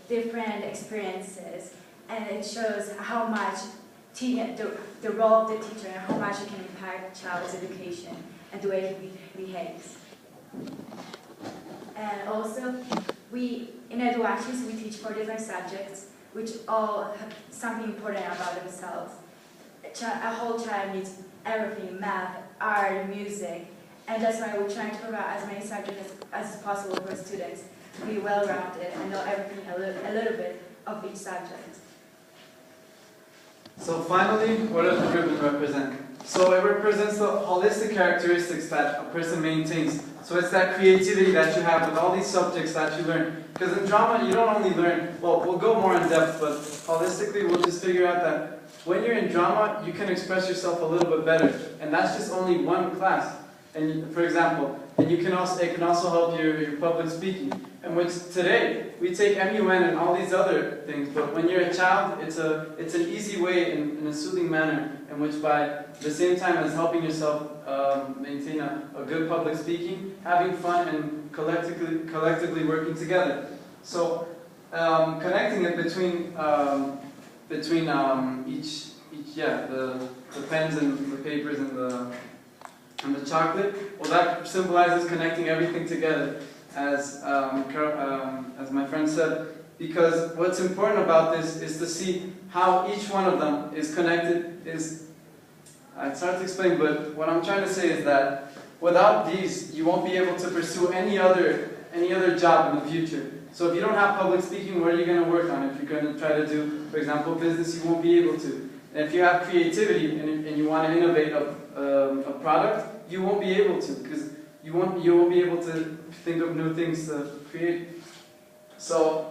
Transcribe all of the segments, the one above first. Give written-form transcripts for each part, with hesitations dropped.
different experiences, and it shows how much the role of the teacher and how much it can impact child's education and the way he behaves. And also, in EduARTES, we teach 4 different subjects, which all have something important about themselves. A whole child needs everything: math, art, music, and that's why we're trying to provide as many subjects as possible for students to be well-rounded and know everything a little bit of each subject. So finally, what does the ribbon represent? So it represents the holistic characteristics that a person maintains. So it's that creativity that you have with all these subjects that you learn. Because in drama, you don't only learn, well, we'll go more in depth, but holistically, we'll just figure out that when you're in drama, you can express yourself a little bit better. And that's just only one class. And for example, and it can also help your public speaking. And which today, we take MUN and all these other things, but when you're a child, it's an easy way in a soothing manner, in which by the same time as helping yourself maintain a good public speaking, having fun and collectively working together. So connecting it between the pens and the papers and the chocolate, well, that symbolizes connecting everything together, as my friend said, because what's important about this is to see how each one of them is connected. It's hard to explain, but what I'm trying to say is that without these, you won't be able to pursue any other job in the future. So if you don't have public speaking, what are you going to work on? If you're going to try to do, for example, business, you won't be able to. And if you have creativity and you want to innovate a product, you won't be able to, because you won't be able to think of new things to create. So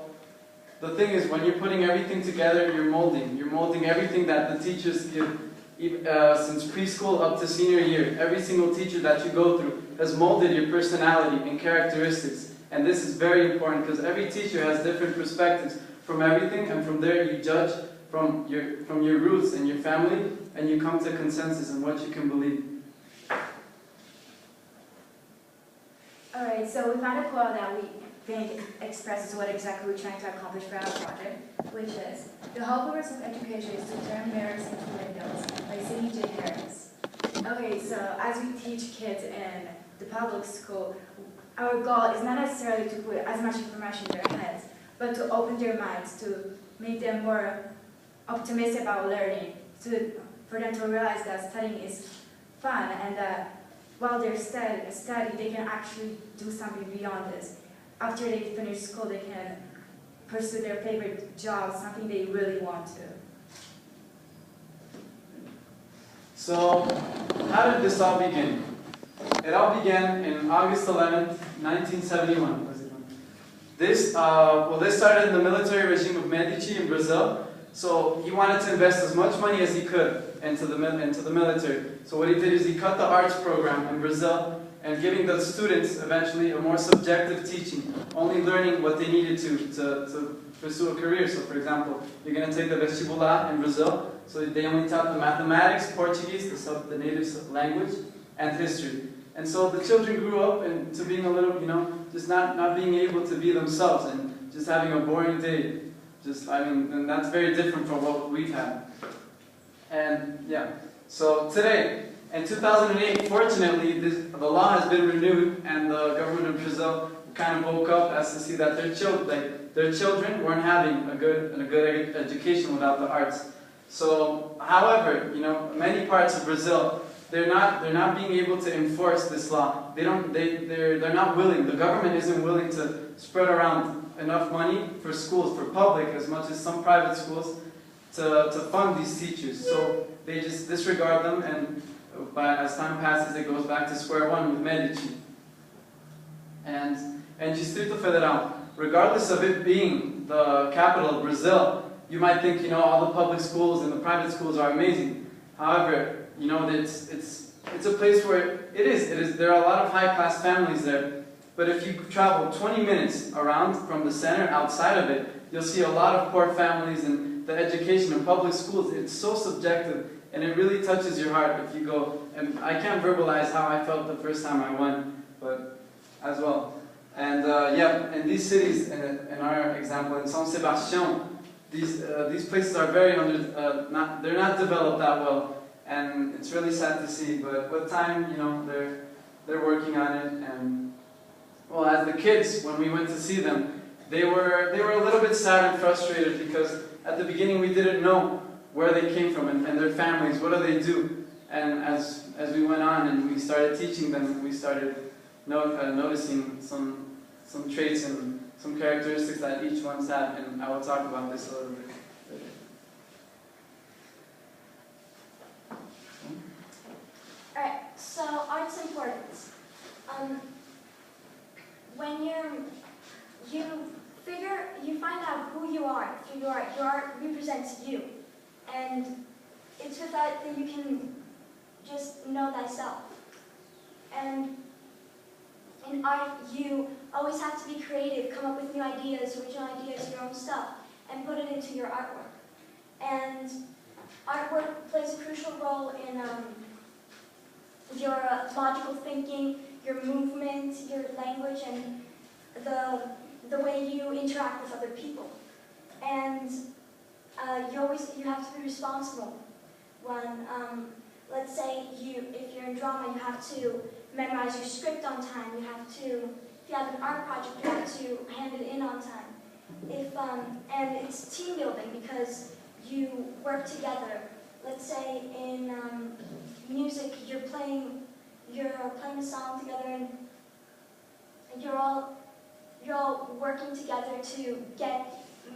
the thing is, when you're putting everything together, you're molding everything that the teachers give, since preschool up to senior year. Every single teacher that you go through has molded your personality and characteristics. And this is very important, because every teacher has different perspectives from everything, and from there you judge from your roots and your family, and you come to consensus in what you can believe. Alright, so we found a quote that we think expresses what exactly we're trying to accomplish for our project, which is, "The whole purpose of education is to turn mirrors into windows," by C.J. Harris. Okay, so as we teach kids in the public school, our goal is not necessarily to put as much information in their heads, but to open their minds, to make them more optimistic about learning, for them to realize that studying is fun, and that while they're studying, they can actually do something beyond this. After they finish school, they can pursue their favorite job, something they really want to. So, how did this all begin? It all began in August 11th, 1971. This started in the military regime of Medici in Brazil. So he wanted to invest as much money as he could into the military. So what he did is he cut the arts program in Brazil, and giving the students eventually a more subjective teaching, only learning what they needed to pursue a career. So for example, you're going to take the vestibular in Brazil, so they only taught the mathematics, Portuguese, the native language, and history. And so the children grew up into being a little, just not being able to be themselves and just having a boring day. And that's very different from what we've had. And yeah, so today, in 2008, fortunately, the law has been renewed, and the government of Brazil kind of woke up as to see that their children weren't having a good education without the arts. So, however, many parts of Brazil, they're not being able to enforce this law. They're not willing. The government isn't willing to spread around enough money for schools, for public, as much as some private schools, to fund these teachers. So they just disregard them, and as time passes, it goes back to square one with Medici. And Distrito Federal, regardless of it being the capital of Brazil, you might think, all the public schools and the private schools are amazing. However, it's a place where there are a lot of high-class families there. But if you travel 20 minutes around from the center, outside of it, you'll see a lot of poor families, and the education in public schools, it's so subjective, and it really touches your heart if you go. And I can't verbalize how I felt the first time I went, but as well. And yeah, in these cities, in our example, in San Sebastian, these places are very they're not developed that well, and it's really sad to see. But with time, you know, they're working on it. And well, as the kids, when we went to see them, they were a little bit sad and frustrated because at the beginning we didn't know where they came from and their families. What do they do? And as we went on and we started teaching them, we started noticing some traits and some characteristics that each one's had, and I will talk about this a little bit later. Alright, so art's importance. When you find out who you are through your art represents you. And it's with that you can just know thyself. And in art, you always have to be creative, come up with new ideas, original ideas, your own stuff, and put it into your artwork. And artwork plays a crucial role in your logical thinking, your movement, your language, and the way you interact with other people. And you have to be responsible. When, let's say if you're in drama, you have to memorize your script on time. You have to, if you have an art project, you have to hand it in on time. And it's team building because you work together. Let's say in music, you're playing a song together, and you're all working together to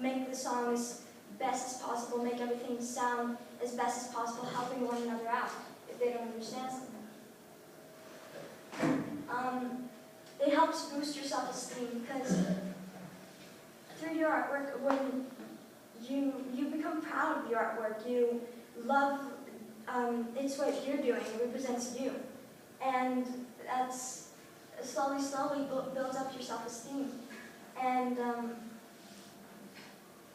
make the song as best as possible, make everything sound as best as possible, helping one another out if they don't understand something. It helps boost your self-esteem because through your artwork, when you become proud of your artwork, you love, it's what you're doing, it represents you. And that's slowly builds up your self-esteem. And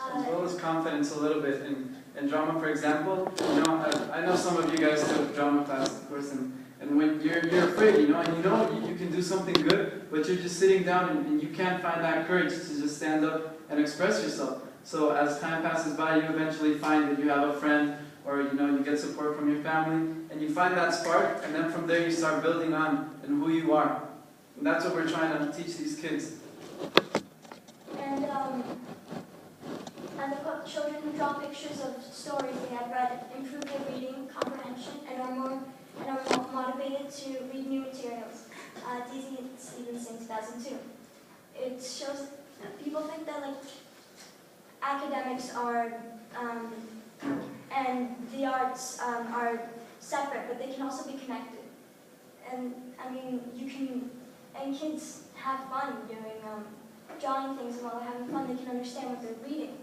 as well as confidence a little bit in drama, for example. You know, I know some of you guys took drama class, of course, and when you're afraid, you know, and you know you can do something good, but you're just sitting down and you can't find that courage to just stand up and express yourself. So as time passes by, you eventually find that you have a friend, or you know, you get support from your family, and you find that spark, and then from there you start building on and who you are. And that's what we're trying to teach these kids. And the children who draw pictures of stories they have read improve their reading comprehension and are more motivated to read new materials. D.Z. Stevenson, 2002. It shows people think that like academics are and the arts are separate, but they can also be connected. And I mean, kids have fun doing drawing things, and while they're having fun, they can understand what they're reading.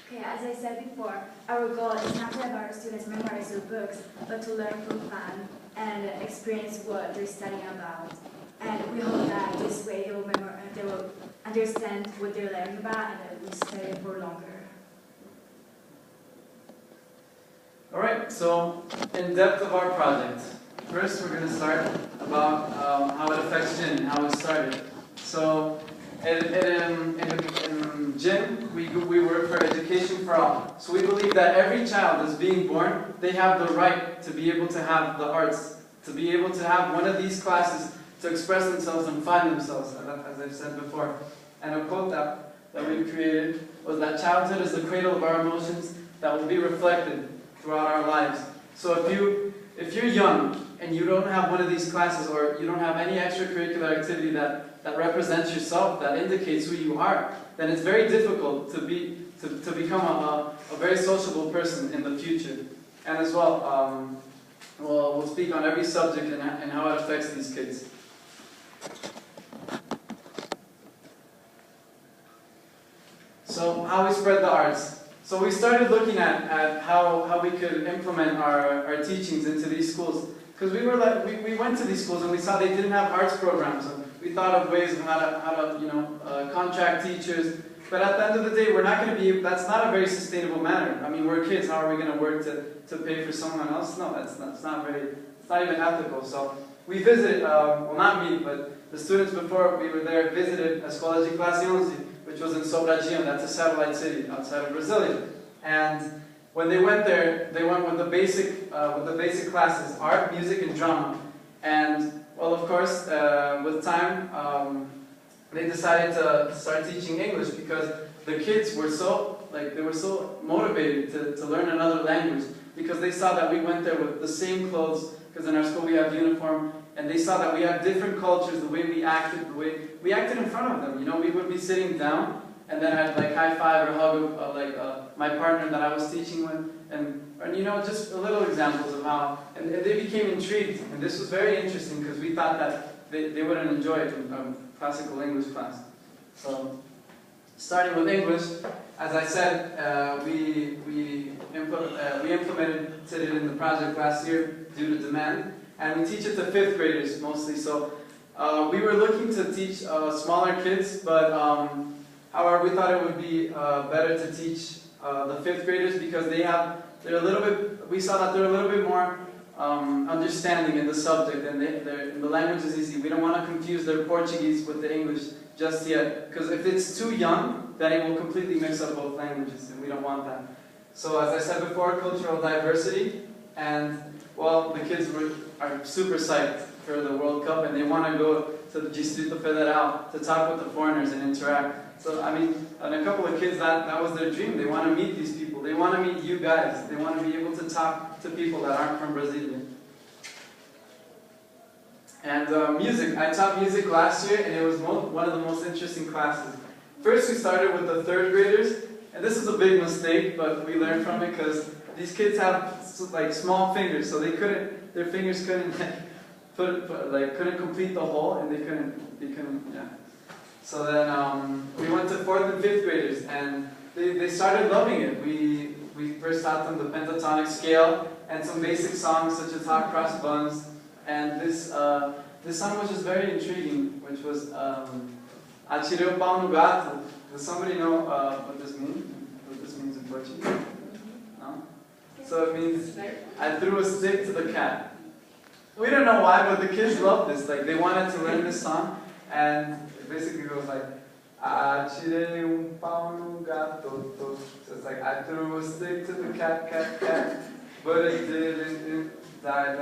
Okay, as I said before, our goal is not to have our students memorize their books, but to learn from fun and experience what they're studying about. And we hope that this way they will understand what they're learning about and they will study it for longer. Alright, so in depth of our project. First we're going to start about how it affects Jin and how it started. So in Jin, we work for education for all. So we believe that every child is being born, they have the right to be able to have the arts, to be able to have one of these classes to express themselves and find themselves, as I've said before. And a quote that we created was that childhood is the cradle of our emotions that will be reflected throughout our lives. So if you're young and you don't have one of these classes, or you don't have any extracurricular activity that represents yourself, that indicates who you are, then it's very difficult to become a very sociable person in the future. And as well, we'll speak on every subject and how it affects these kids. So how we spread the arts. So we started looking at how we could implement our teachings into these schools. Because we went to these schools and we saw they didn't have arts programs. And we thought of ways of how to contract teachers. But at the end of the day, we're not going to be, that's not a very sustainable manner. I mean, we're kids, how are we going to work to pay for someone else? No, that's not very It's not even ethical. So we visited, well not me, but the students before we were there visited a Escola de Classe 11, which was in Sobradinho, that's a satellite city outside of Brasilia. And when they went there, they went with the basic classes, art, music, and drama. And well, of course, with time, they decided to start teaching English because the kids were so motivated to learn another language because they saw that we went there with the same clothes, because in our school we have uniform, and they saw that we had different cultures, the way we acted, in front of them. You know, we would be sitting down, and then I'd like high five or hug my partner that I was teaching with, and you know, just a little examples of how, and they became intrigued, and this was very interesting because we thought that they wouldn't enjoy it in classical English class. So, starting with English, as I said, we implemented it in the project last year due to demand, and we teach it to 5th graders mostly. So we were looking to teach smaller kids, but however, we thought it would be better to teach the 5th graders because we saw that they're a little bit more understanding in the subject, and the language is easy. We don't want to confuse their Portuguese with the English just yet, because if it's too young, then it will completely mix up both languages, and we don't want that. So as I said before, cultural diversity, and well, the kids are super psyched for the World Cup, and they want to go to the Distrito Federal to talk with the foreigners and interact. So I mean, and a couple of kids, that was their dream. They want to meet these people. They want to meet you guys. They want to be able to talk to people that aren't from Brasilia. And music. I taught music last year, and it was one of the most interesting classes. First, we started with the 3rd graders, and this is a big mistake, but we learned from it because these kids have like small fingers, so their fingers couldn't couldn't complete the whole, and they couldn't, yeah. So then we went to 4th and 5th graders, and they started loving it. We first taught them the pentatonic scale and some basic songs such as Hot Cross Buns, and this song was just very intriguing, which was Atirei o pau no gato. Does somebody know what this means? What this means in Portuguese? No? So it means I threw a stick to the cat. We don't know why, but the kids love this. Like, they wanted to learn this song, and it basically goes like, Atirei pau no gato. So it's like, I threw a stick to the cat, but it didn't die.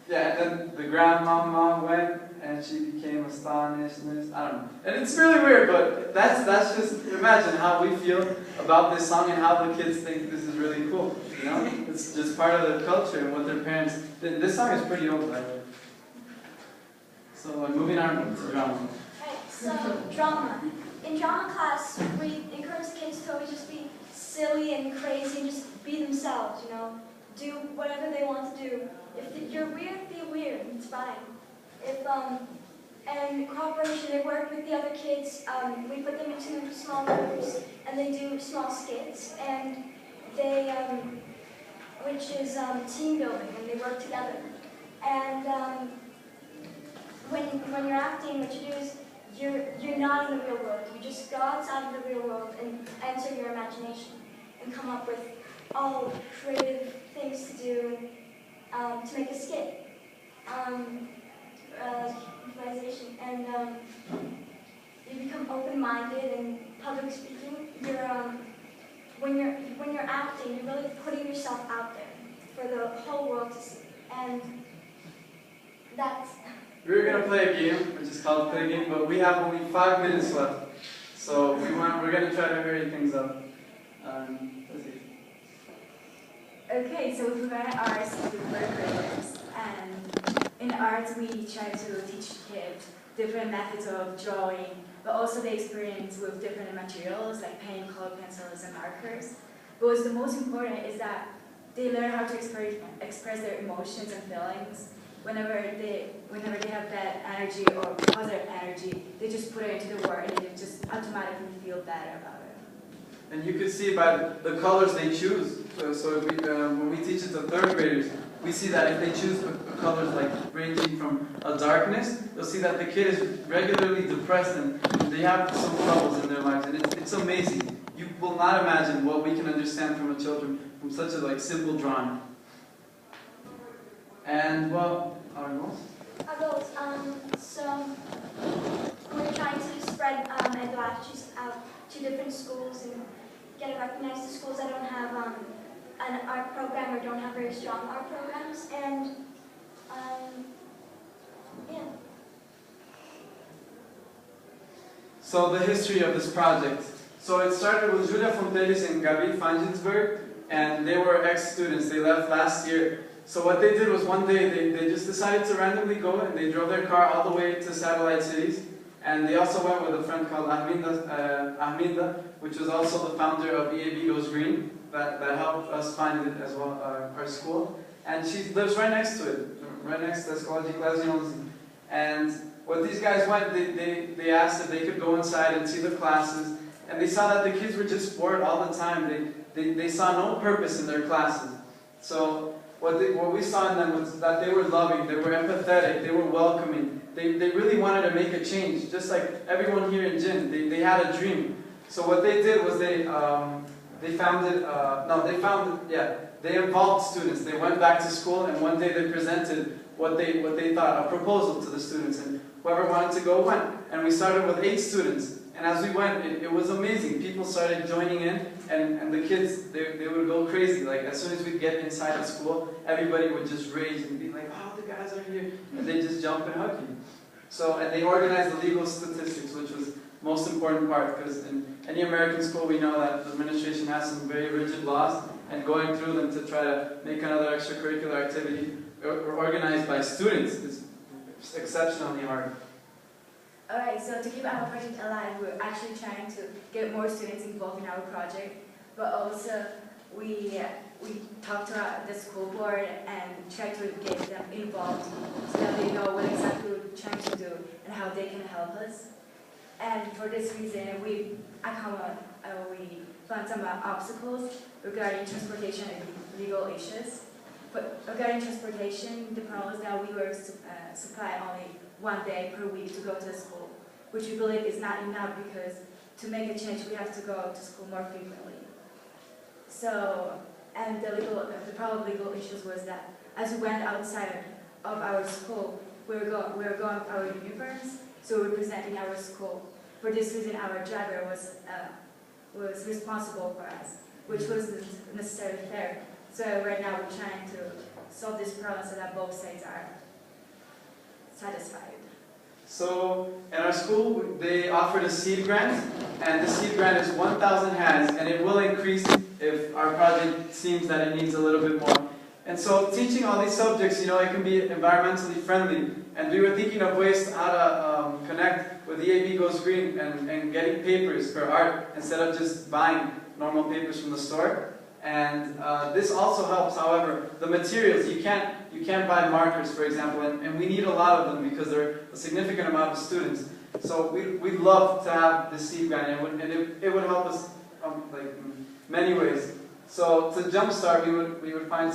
Yeah, and then the grandmama went, and she became astonished. I don't know. And it's really weird, but that's just, imagine how we feel about this song and how the kids think this is really cool. You know? It's just part of their culture and what their parents... This song is pretty old, by the way. So moving on to drama. Right, so drama. In drama class, we encourage the kids to always just be silly and crazy and just be themselves, you know? Do whatever they want to do. If you're weird, be weird. It's fine. And cooperation, they work with the other kids. We put them into small groups, and they do small skits. And they, which is team building, and they work together. And when you're acting, what you do is you're not in the real world. You just go outside of the real world and enter your imagination and come up with all creative things to do to make a skit. Improvisation, and you become open-minded and public speaking. When you're acting, you're really putting yourself out there for the whole world to see, and that's. We're gonna play a game, which is called Play Game, but we have only 5 minutes left, so we're gonna try to hurry things up. Let's see. Okay, so we provide arts to 3rd graders, and in arts we try to teach kids different methods of drawing, but also they experience with different materials like paint, color pencils, and markers. But what's the most important is that they learn how to express their emotions and feelings. Whenever they have bad energy or positive energy, they just put it into the word and they just automatically feel better about it. And you can see by the colors they choose. So when we teach it to 3rd graders, we see that if they choose colors like ranging from a darkness, you'll see that the kid is regularly depressed and they have some troubles in their lives. And it's amazing. will not imagine what we can understand from children from such a simple drawing. And well, our goals? Our goals, so we're trying to spread EduARTES out to different schools and get it recognized to schools that don't have an art program or don't have very strong art programs. And yeah. So the history of this project. So it started with Julia Fontelis and Gabi Fangensberg, and they were ex-students. They left last year. So what they did was one day they just decided to randomly go, and they drove their car all the way to satellite cities. And they also went with a friend called Ahminda, which was also the founder of EAB Goes Green, that helped us find it as well, our school. And she lives right next to it, right next to Escola de Clases. And what these guys went, they asked if they could go inside and see the classes, and they saw that the kids were just bored all the time. They saw no purpose in their classes. So what we saw in them was that they were loving, they were empathetic, they were welcoming. They really wanted to make a change, just like everyone here in Jin. They had a dream. So what they did was they involved students. They went back to school, and one day they presented what they thought, a proposal to the students, and whoever wanted to go went. And we started with 8 students, and as we went, it was amazing. People started joining in, and the kids, they would go crazy. Like, as soon as we'd get inside of school, everybody would just rage and be like, oh, the guys are here, and they just jump and hug you. So, and they organized the legal statistics, which was the most important part, because in any American school, we know that the administration has some very rigid laws, and going through them to try to make another extracurricular activity organized by students is exceptionally hard. Alright, so to keep our project alive, we're actually trying to get more students involved in our project, but also we talk to the school board and try to get them involved so that they know what exactly we're trying to do and how they can help us. And for this reason, we found some obstacles regarding transportation and legal issues. But regarding transportation, the problem is that we were supplied only one day per week to go to school, which we believe is not enough because to make a change, we have to go to school more frequently. So, and the problem with legal issues was that as we went outside of our school, we were going with our uniforms, so we were representing our school. For this reason, our driver was responsible for us, which wasn't necessarily fair. So right now we're trying to solve this problem so that both sides are satisfied. So in our school, they offered a seed grant, and the seed grant is 1,000 hands, and it will increase if our project seems that it needs a little bit more. And so teaching all these subjects, it can be environmentally friendly. And we were thinking of ways how to connect with EAB Goes Green and getting papers for art instead of just buying normal papers from the store. And this also helps, however, the materials. You can't buy markers, for example, and we need a lot of them because there are a significant amount of students. So we'd love to have this seed grant, and it would help us in many ways. So to jumpstart, we would find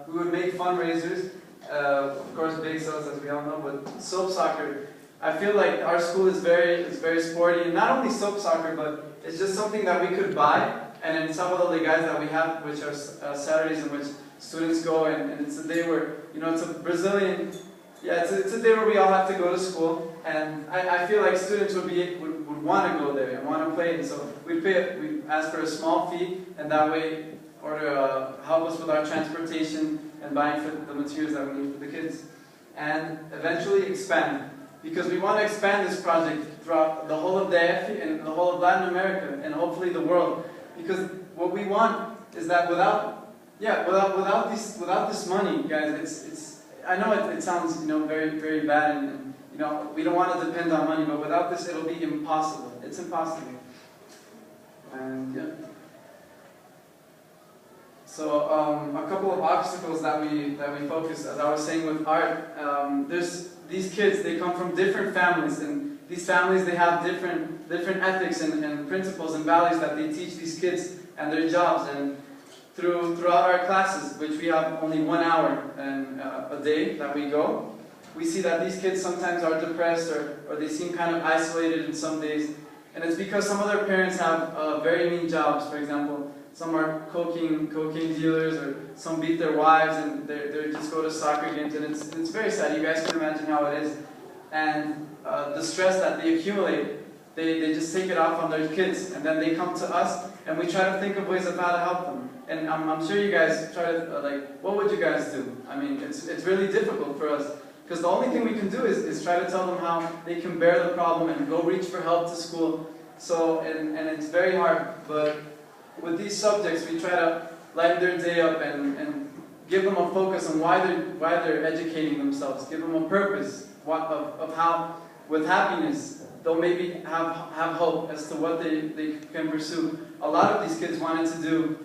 we would make fundraisers, of course, bake sales, as we all know, but soap soccer. I feel like our school is very sporty, and not only soap soccer, but it's just something that we could buy. And in some of the legais that we have, which are Saturdays in which students go, and it's a day where, it's a Brazilian, it's a day where we all have to go to school, and I feel like students would want to go there and want to play, and so we ask for a small fee, and that way, help us with our transportation and buying for the materials that we need for the kids, and eventually expand, because we want to expand this project throughout the whole of DF and the whole of Latin America, and hopefully the world. Because what we want is that without this money, guys, I know it sounds very, very bad, and we don't want to depend on money, but without this it'll be impossible. It's impossible. And yeah. So a couple of obstacles that we focus, as I was saying with art, there's these kids, they come from different families, and these families, they have different ethics and principles and values that they teach these kids and their jobs. And throughout our classes, which we have only 1 hour a day that we go, we see that these kids sometimes are depressed or they seem kind of isolated in some days. And it's because some of their parents have very mean jobs. For example, some are cocaine dealers, or some beat their wives, and they just go to soccer games, and it's very sad. You guys can imagine how it is. And the stress that they accumulate, they just take it off on their kids, and then they come to us, and we try to think of ways of how to help them. And I'm sure you guys try to, like, what would you guys do? I mean, it's really difficult for us, because the only thing we can do is try to tell them how they can bear the problem and go reach for help to school. So, and it's very hard, but with these subjects, we try to lighten their day up and give them a focus on why they're educating themselves, give them a purpose of how, with happiness, they'll maybe have hope as to what they can pursue. A lot of these kids wanted to do,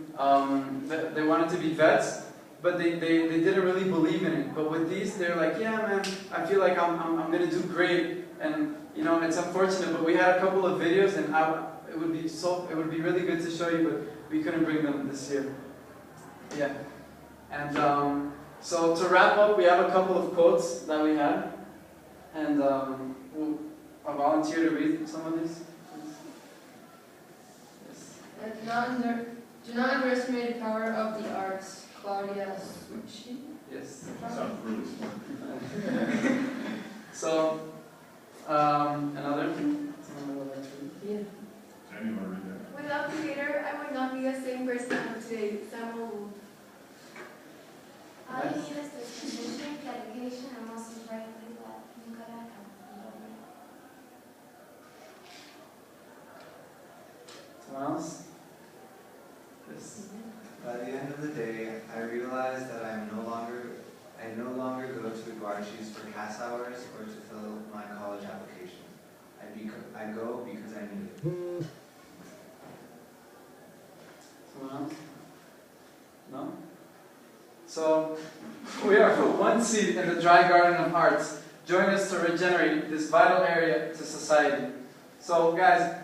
they wanted to be vets, but they didn't really believe in it. But with these, they're like, yeah, man, I feel like I'm going to do great. And you know, it's unfortunate, but we had a couple of videos, and it would be really good to show you, but we couldn't bring them this year. Yeah. And so to wrap up, we have a couple of quotes that we had, and I'll volunteer to read some of these. Yes. Do not underestimate the power of the arts. Claudia Suchi. Yes. Sounds really smart. So, another? Someone would like to read? Yeah. Jamie, you want to read that? Without the theater, I would not be the same person I am today. Samuel Wu. All you need is disposition, dedication, and most importantly, love. Nunca la acabo. Someone else? Yes. By the end of the day, I realized that I no longer go to EduARTES for class hours or to fill my college application. I go because I need it. Someone else? No? So, we are for one seat in the dry garden of arts. Join us to regenerate this vital area to society. So, guys,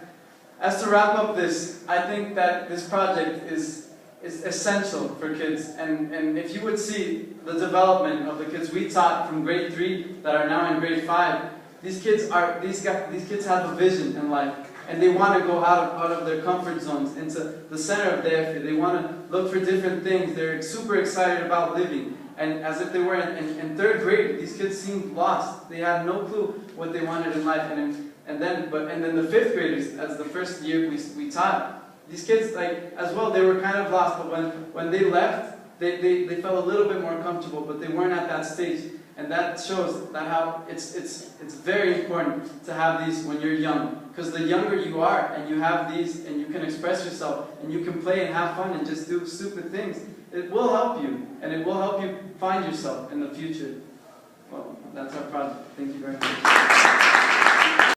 as to wrap up this, I think that this project is essential for kids. And if you would see the development of the kids we taught from grade 3 that are now in grade 5, these kids have a vision in life. And they want to go out of their comfort zones into the center of DF. They want to look for different things. They're super excited about living. And as if they were in 3rd grade, these kids seemed lost. They had no clue what they wanted in life. And then the 5th graders, as the first year we taught, these kids, like, as well, they were kind of lost. But when they left, they felt a little bit more comfortable, but they weren't at that stage. And that shows that how it's very important to have these when you're young. Because the younger you are, and you have these, and you can express yourself, and you can play and have fun and just do stupid things, it will help you. And it will help you find yourself in the future. Well, that's our project. Thank you very much.